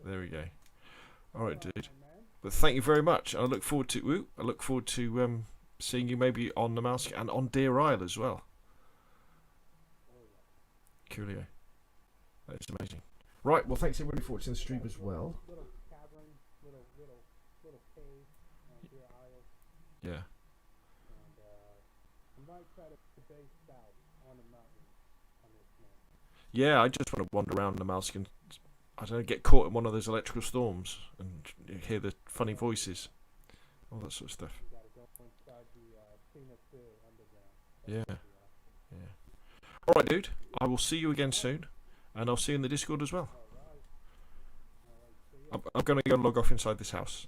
There we go. All right, dude. But thank you very much. I look forward to. I look forward to seeing you maybe on Namalsk and on Deer Isle as well. Coolio. That is amazing. Right. Well, thanks everybody for watching the stream as well. Little cavern, little cave on Deer Isle, Yeah. and I might try to base south on the mountain on this map. Yeah, I just want to wander around Namalsk and I don't know, get caught in one of those electrical storms and hear the funny voices, all that sort of stuff. You gotta go inside the Cena 2 underground. Yeah. Yeah. All right, dude. I will see you again soon, and I'll see you in the Discord as well. I'm going to go and log off inside this house.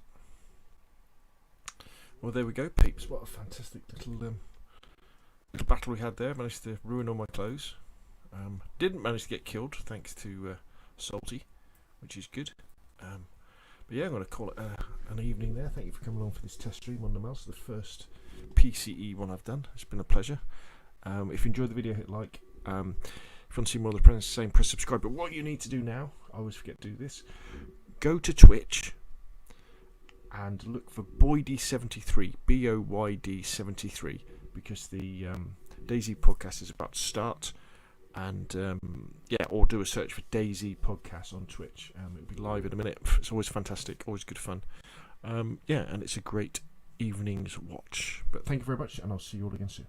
Well, there we go, peeps. What a fantastic little battle we had there. Managed to ruin all my clothes. Didn't manage to get killed, thanks to Salty, which is good. But yeah, I'm going to call it an evening there. Thank you for coming along for this test stream on the mouse, the first PCE one I've done. It's been a pleasure. If you enjoyed the video, hit like. If you want to see more of the same, press subscribe. But what you need to do now, I always forget to do this, go to Twitch and look for Boyd73, BOYD73, because the DayZ podcast is about to start. And yeah, or do a search for DayZ podcast on Twitch. It'll be live in a minute. It's always fantastic, always good fun. Yeah, and it's a great evening's watch. But thank you very much, and I'll see you all again soon.